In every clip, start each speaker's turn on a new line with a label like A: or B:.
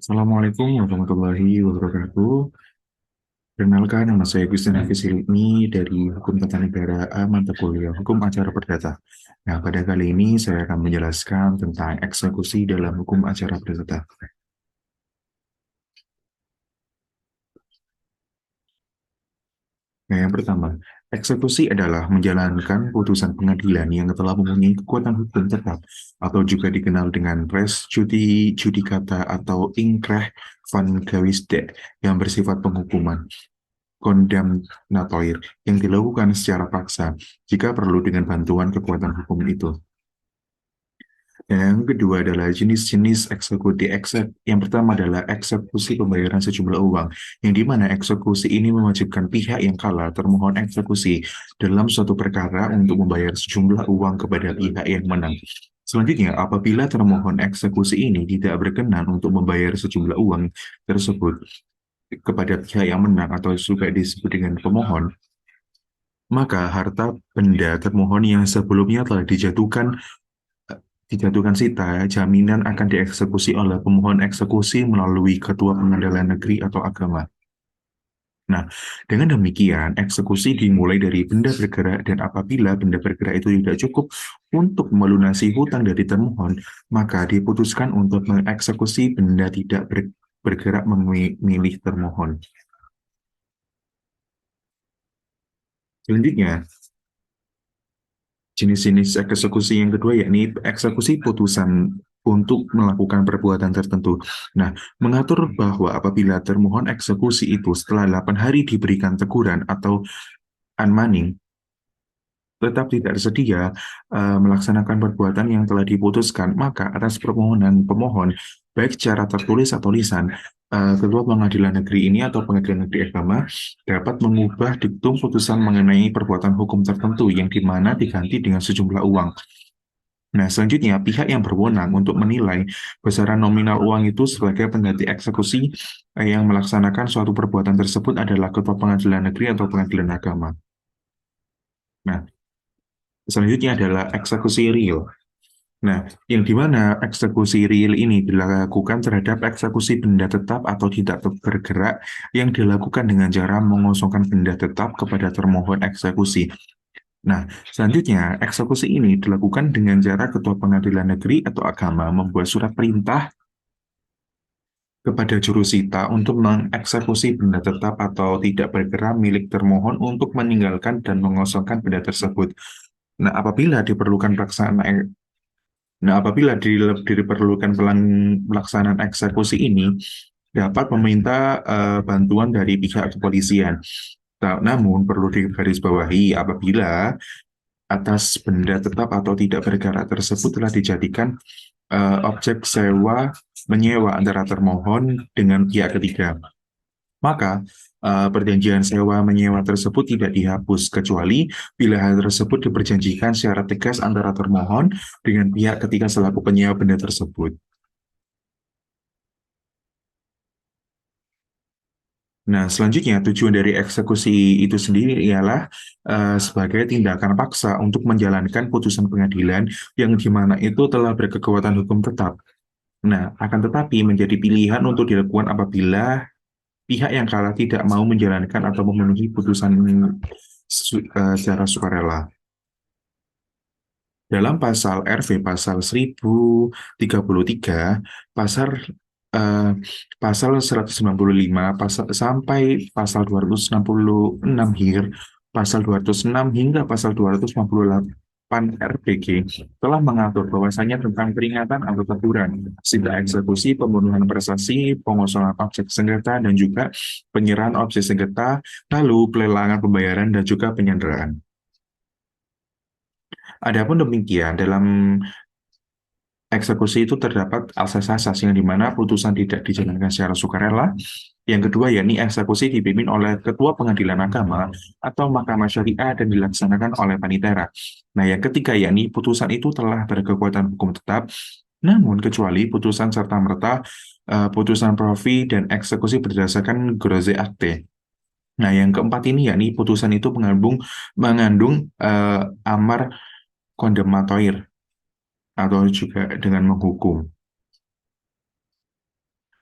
A: Assalamualaikum warahmatullahi wabarakatuh. Perkenalkan, nama saya Christian Hafiz Hilmi dari Hukum Tata Negara A, mata kuliah Hukum Acara Perdata. Nah, pada kali ini saya akan menjelaskan tentang eksekusi dalam Hukum Acara Perdata. Nah, yang pertama, eksekusi adalah menjalankan putusan pengadilan yang telah mempunyai kekuatan hukum tetap atau juga dikenal dengan res judicata atau ingkrah van gewisde yang bersifat penghukuman kondemnatoir yang dilakukan secara paksa jika perlu dengan bantuan kekuatan hukum itu. Dan yang kedua adalah jenis-jenis eksekusi. Yang pertama adalah eksekusi pembayaran sejumlah uang, yang dimana eksekusi ini mewajibkan pihak yang kalah termohon eksekusi dalam suatu perkara untuk membayar sejumlah uang kepada pihak yang menang. Selanjutnya, apabila termohon eksekusi ini tidak berkenan untuk membayar sejumlah uang tersebut kepada pihak yang menang atau juga disebut dengan pemohon, maka harta benda termohon yang sebelumnya telah dijatuhkan sita, jaminan akan dieksekusi oleh pemohon eksekusi melalui Ketua Pengadilan Negeri atau Agama. Nah, dengan demikian, eksekusi dimulai dari benda bergerak dan apabila benda bergerak itu tidak cukup untuk melunasi hutang dari termohon, maka diputuskan untuk mengeksekusi benda tidak bergerak memilih termohon. Selanjutnya, jenis-jenis eksekusi yang kedua yakni eksekusi putusan untuk melakukan perbuatan tertentu. Nah, mengatur bahwa apabila termohon eksekusi itu setelah 8 hari diberikan teguran atau unmanning, tetap tidak bersedia melaksanakan perbuatan yang telah diputuskan, maka atas permohonan pemohon, baik secara tertulis atau lisan, Ketua Pengadilan Negeri ini atau Pengadilan Negeri Agama dapat mengubah diktum putusan mengenai perbuatan hukum tertentu yang dimana diganti dengan sejumlah uang. Nah, selanjutnya pihak yang berwenang untuk menilai besaran nominal uang itu sebagai pengganti eksekusi yang melaksanakan suatu perbuatan tersebut adalah Ketua Pengadilan Negeri atau Pengadilan Agama. Nah, selanjutnya adalah eksekusi real. Nah, yang dimana eksekusi real ini dilakukan terhadap eksekusi benda tetap atau tidak bergerak yang dilakukan dengan cara mengosongkan benda tetap kepada termohon eksekusi. Nah, selanjutnya eksekusi ini dilakukan dengan cara Ketua Pengadilan Negeri atau Agama membuat surat perintah kepada jurusita untuk mengeksekusi benda tetap atau tidak bergerak milik termohon untuk meninggalkan dan mengosongkan benda tersebut. Nah, apabila diperlukan pelaksanaan Nah, apabila diperlukan pelaksanaan eksekusi ini, dapat meminta bantuan dari pihak kepolisian. Namun, perlu digarisbawahi apabila atas benda tetap atau tidak bergerak tersebut telah dijadikan objek sewa menyewa antara termohon dengan pihak ketiga. Maka perjanjian sewa menyewa tersebut tidak dihapus kecuali bila hal tersebut diperjanjikan secara tegas antara termohon dengan pihak ketiga selaku penyewa benda tersebut. Nah, selanjutnya tujuan dari eksekusi itu sendiri ialah sebagai tindakan paksa untuk menjalankan putusan pengadilan yang di mana itu telah berkekuatan hukum tetap. Nah, akan tetapi menjadi pilihan untuk dilakukan apabila pihak yang kalah tidak mau menjalankan atau memenuhi putusan secara sukarela. Dalam pasal RV pasal 1033, pasal eh, pasal 195 sampai pasal 266 pasal 206 hingga pasal 258 RPG telah mengatur bahwasanya tentang peringatan atau teguran, sida eksekusi, pembunuhan prestasi, pengosongan objek sengketa, dan juga penyerahan objek sengketa, lalu pelelangan pembayaran dan juga penyanderaan. Adapun demikian, dalam eksekusi itu terdapat asas-asas yang dimana putusan tidak dijalankan secara sukarela. Yang kedua, yakni eksekusi dipimpin oleh Ketua Pengadilan Agama atau Mahkamah Syariah dan dilaksanakan oleh panitera. Nah, yang ketiga, yakni putusan itu telah berkekuatan hukum tetap, namun kecuali putusan serta-merta putusan provi dan eksekusi berdasarkan grosse acte. Nah, yang keempat ini yakni putusan itu mengandung amar kondemnatoir atau juga dengan menghukum.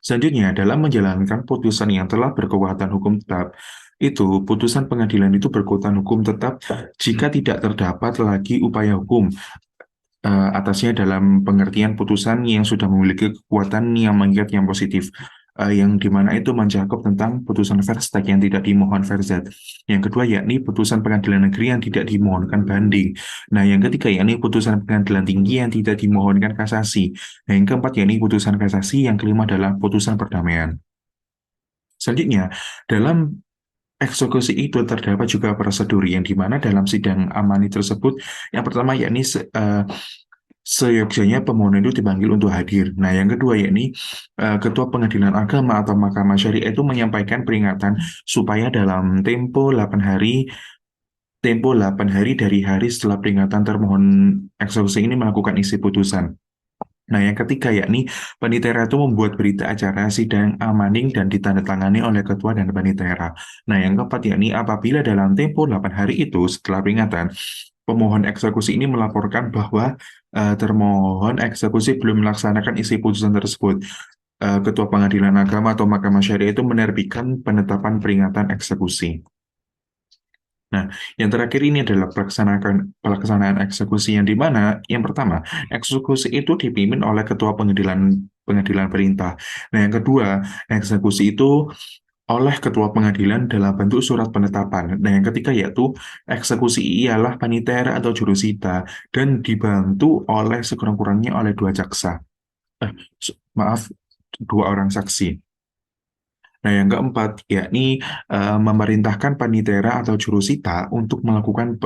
A: Selanjutnya, dalam menjalankan putusan yang telah berkekuatan hukum tetap, itu putusan pengadilan itu berkekuatan hukum tetap jika tidak terdapat lagi upaya hukum atasnya dalam pengertian putusan yang sudah memiliki kekuatan yang mengikat yang positif, yang dimana itu mencakup tentang putusan verstek yang tidak dimohon verzat. Yang kedua yakni putusan pengadilan negeri yang tidak dimohonkan banding. Nah, yang ketiga yakni putusan pengadilan tinggi yang tidak dimohonkan kasasi. Nah, yang keempat yakni putusan kasasi. Yang kelima adalah putusan perdamaian. Selanjutnya, dalam eksekusi itu terdapat juga prosedur yang dimana dalam sidang amani tersebut, yang pertama yakni seyogyanya pemohon itu dipanggil untuk hadir. Nah, yang kedua yakni Ketua Pengadilan Agama atau Mahkamah Syariah itu menyampaikan peringatan supaya dalam tempo 8 hari dari hari setelah peringatan termohon eksekusi ini melakukan isi putusan. Nah, yang ketiga yakni panitera itu membuat berita acara sidang amaning dan ditandatangani oleh ketua dan panitera. Nah, yang keempat yakni apabila dalam tempo 8 hari itu setelah peringatan, pemohon eksekusi ini melaporkan bahwa termohon eksekusi belum melaksanakan isi putusan tersebut. Ketua Pengadilan Agama atau Mahkamah Syariah itu menerbitkan penetapan peringatan eksekusi. Nah, yang terakhir ini adalah pelaksanaan eksekusi yang di mana yang pertama, eksekusi itu dipimpin oleh ketua pengadilan pengadilan perintah. Nah, yang kedua, eksekusi itu oleh ketua pengadilan dalam bentuk surat penetapan. Nah, yang ketiga yaitu eksekusi ialah panitera atau jurusita dan dibantu oleh sekurang-kurangnya oleh dua jaksa. Maaf, dua orang saksi. Nah, yang keempat, yakni memerintahkan panitera atau jurusita untuk melakukan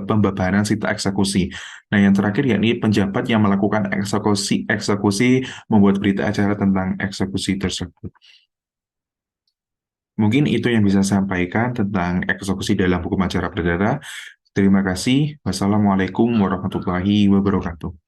A: pembebanan sita eksekusi. Nah, yang terakhir, yakni penjabat yang melakukan eksekusi membuat berita acara tentang eksekusi tersebut. Mungkin itu yang bisa saya sampaikan tentang eksekusi dalam hukum acara perdata. Terima kasih. Wassalamualaikum warahmatullahi wabarakatuh.